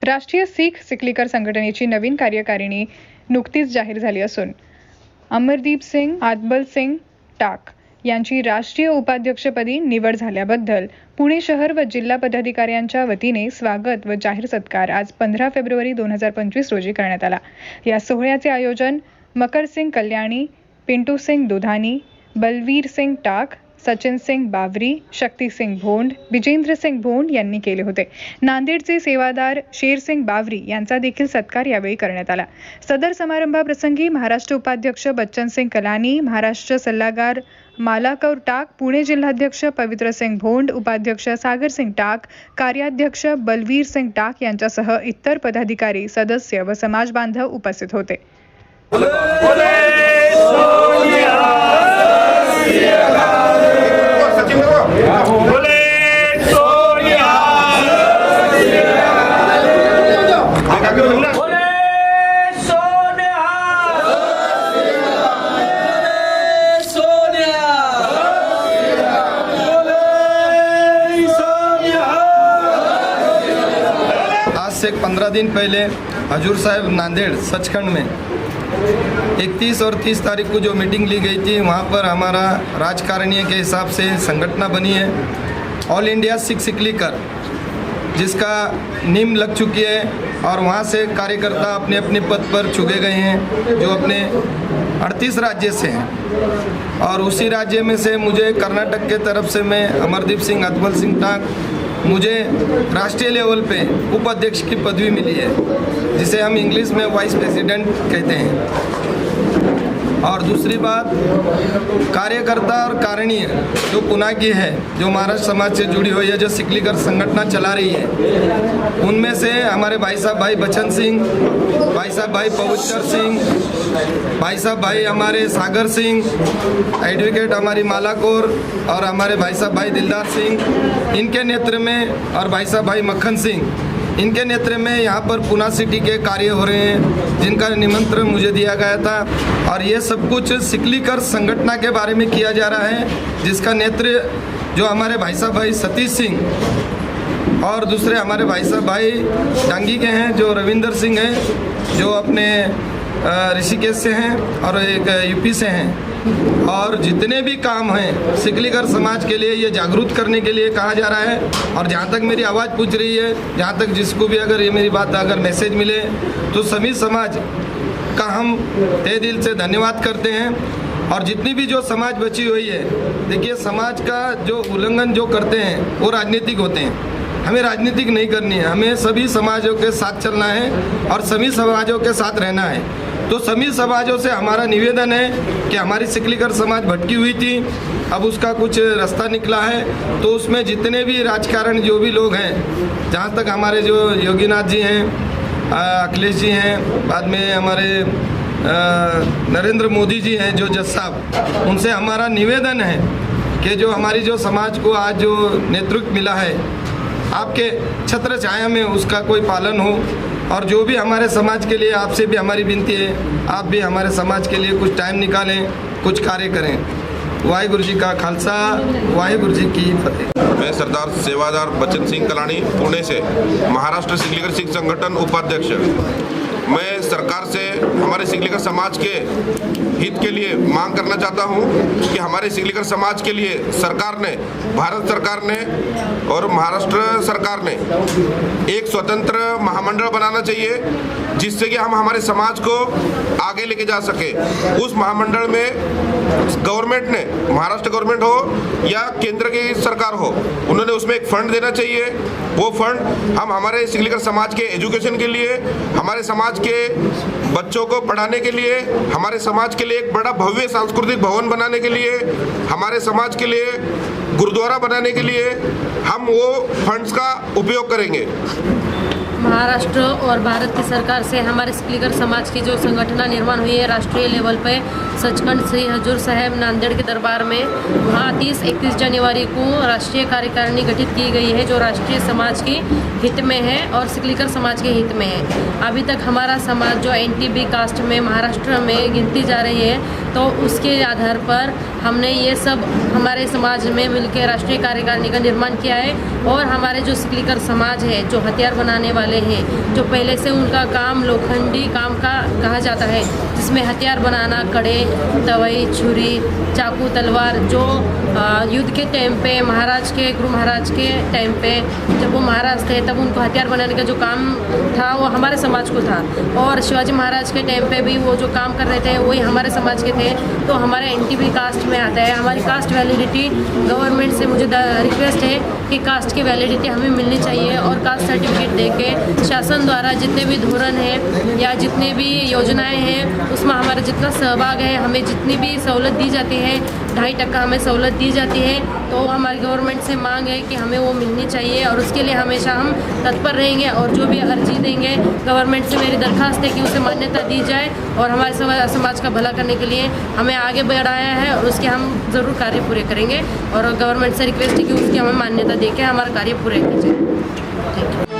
राष्ट्रीय शीख सिकलीकर संघटनेची नवीन कार्यकारिणी नुकतीच जाहीर झाली असून अमरदीप सिंग आदबल सिंग टाक यांची राष्ट्रीय उपाध्यक्षपदी निवड झाल्याबद्दल पुणे शहर व जिल्हा पदाधिकाऱ्यांच्या वतीने स्वागत व जाहीर सत्कार आज 15 फेब्रुवारी 2025 रोजी करण्यात आला। या सोहळ्याचे आयोजन मकर सिंग कल्याणी, पिंटू सिंग दुधानी, बलवीर सिंग टाक, सचिन सिंग बावरी, शक्ती सिंग भोंड, विजेंद्र सिंग भोंड यांनी केले होते। नांदेडचे सेवादार शेर सिंग बावरी यांचा देखील सत्कार यावेळी करण्यात आला। सदर समारंभाप्रसंगी महाराष्ट्र उपाध्यक्ष बच्चन सिंग कलानी, महाराष्ट्र सल्लागार मालाकौर टाक, पुणे जिल्हाध्यक्ष पवित्र सिंग भोंड, उपाध्यक्ष सागर सिंग टाक, कार्याध्यक्ष बलवीर सिंग टाक यांच्यासह इतर पदाधिकारी, सदस्य व समाज बांधव उपस्थित होते। आज से 15 दिन पहले हजूर साहिब नांदेड़ सचखंड में 31 और 30 तारीख को जो मीटिंग ली गई थी, वहाँ पर हमारा राजकारणीय के हिसाब से संगठना बनी है ऑल इंडिया सिख सिकलीकर, जिसका नींव लग चुकी है और वहाँ से कार्यकर्ता अपने अपने पद पर चुके गए हैं जो अपने 38 राज्य से हैं। और उसी राज्य में से मुझे कर्नाटक के तरफ से मैं अमरदीप सिंह आदबल सिंह टाक, मुझे राष्ट्रीय लेवल पे उपाध्यक्ष की पदवी मिली है, जिसे हम इंग्लिश में वाइस प्रेसिडेंट कहते हैं। और दूसरी बात, कार्यकर्ता और कारणीय जो पुना की है, जो महाराष्ट्र समाज से जुड़ी हुई है, जो सिकलीकर संगठन चला रही है, उनमें से हमारे भाई साहब भाई बच्चन सिंह, भाई साहब भाई पवित्र सिंह, भाई साहब भाई हमारे सागर सिंह, एडवोकेट हमारी मालाकौर और हमारे भाई साहब भाई दिलदार सिंह, इनके नेतृत्व में, और भाई साहब भाई मक्खन सिंह, इनके नेतृत्व में यहाँ पर पुना सिटी के कार्य हो रहे हैं, जिनका निमंत्रण मुझे दिया गया था। और ये सब कुछ सिकलीकर संगठन के बारे में किया जा रहा है, जिसका नेतृत्व जो हमारे भाई साहब भाई सतीश सिंह और दूसरे हमारे भाई साहब भाई डांगी के हैं, जो रविंदर सिंह हैं, जो अपने ऋषिकेश से हैं और एक यूपी से हैं। और जितने भी काम हैं सिकलीकर समाज के लिए, ये जागरूक करने के लिए कहा जा रहा है। और जहाँ तक मेरी आवाज़ पूछ रही है, जहाँ तक जिसको भी अगर ये मेरी बात अगर मैसेज मिले, तो सभी समाज का हम तहे दिल से धन्यवाद करते हैं। और जितनी भी जो समाज बची हुई है, देखिए समाज का जो उल्लंघन जो करते हैं वो राजनीतिक होते हैं। हमें राजनीतिक नहीं करनी है, हमें सभी समाजों के साथ चलना है और सभी समाजों के साथ रहना है। तो सभी समाजों से हमारा निवेदन है कि हमारी सिकलीकर समाज भटकी हुई थी, अब उसका कुछ रास्ता निकला है। तो उसमें जितने भी राजकारण जो भी लोग हैं, जहाँ तक हमारे जो योगीनाथ जी हैं, अखिलेश जी हैं, बाद में हमारे नरेंद्र मोदी जी हैं जो जज साहब, उनसे हमारा निवेदन है कि जो हमारी जो समाज को आज जो नेतृत्व मिला है, आपके छत्र छाया में उसका कोई पालन हो। और जो भी हमारे समाज के लिए आपसे भी हमारी विनती है, आप भी हमारे समाज के लिए कुछ टाइम निकालें, कुछ कार्य करें। वाहिगुरु जी का खालसा, वाहिगुरु जी की फतेह। मैं सरदार सेवादार बच्चन सिंह कलानी, पुणे से महाराष्ट्र सिकलीकर सिख संगठन उपाध्यक्ष। मैं सरकार से हमारे सिकलीकर समाज के हित के लिए मांग करना चाहता हूं कि हमारे सिकलीकर समाज के लिए सरकार ने, भारत सरकार ने और महाराष्ट्र सरकार ने एक स्वतंत्र महामंडल बनाना चाहिए, जिससे कि हम हमारे समाज को आगे लेके जा सके। उस महामंडल में गवर्नमेंट ने, महाराष्ट्र गवर्नमेंट हो या केंद्र की सरकार हो, उन्होंने उसमें एक फंड देना चाहिए। वो फंड हम हमारे सिकलीकर समाज के एजुकेशन के लिए, हमारे समाज के बच्चों को पढ़ाने के लिए, हमारे समाज के लिए एक बड़ा भव्य सांस्कृतिक भवन बनाने के लिए, हमारे समाज के लिए गुरुद्वारा बनाने के लिए हम वो फंड्स का उपयोग करेंगे। महाराष्ट्र और भारत की सरकार से हमारे सिकलीकर समाज की जो संगठन निर्माण हुई है राष्ट्रीय लेवल पे, सचखंड श्री हजूर साहिब नांदेड़ के दरबार में, वहाँ 30-31 जनवरी को राष्ट्रीय कार्यकारिणी गठित की गई है, जो राष्ट्रीय समाज के हित में है और सिकलीकर समाज के हित में है। अभी तक हमारा समाज जो NTB कास्ट में महाराष्ट्र में गिनती जा रही है, तो उसके आधार पर हमने ये सब हमारे समाज में मिलकर राष्ट्रीय कार्यकारिणी का निर्माण किया है। और हमारे जो सिकलीकर समाज है, जो हथियार बनाने वाले हैं, जो पहले से उनका काम लोखंडी काम का कहा जाता है, जिसमें हथियार बनाना, कड़े, तवई, छुरी, चाकू, तलवार, जो युद्ध के टाइम पे गुरु महाराज के टाइम पे जब वो महाराज थे तब उनको हथियार बनाने का जो काम था वो हमारे समाज को था। और शिवाजी महाराज के टाइम पे भी वो जो काम कर रहे थे वही हमारे समाज के थे। तो हमारे एनटीपी कास्ट में आता है। हमारी कास्ट वैलिडिटी गवर्नमेंट से मुझे रिक्वेस्ट है कि कास्ट की वैलिडिटी हमें मिलनी चाहिए और कास्ट सर्टिफिकेट देके शासन द्वारा जितने भी धोरण हैं या जितने भी योजनाएं हैं उसमें हमारा जितना सहभाग है, हमें जितनी भी सहूलत दी जाती है, 2.5% हमें सहूलत दी जाती है, तो हमारी गवर्नमेंट से मांग है कि हमें वो मिलनी चाहिए और उसके लिए हमेशा हम तत्पर रहेंगे और जो भी अर्जी देंगे गवर्नमेंट से मेरी दरख्वास्त है कि उसे मान्यता दी जाए और हमारे समाज का भला करने के लिए हमें आगे बढ़ाया है और उसके हम ज़रूर कार्य पूरे करेंगे और गवर्नमेंट से रिक्वेस्ट है कि उसकी हमें मान्यता देके हमारा कार्य पूरे कीजिए। Thank you.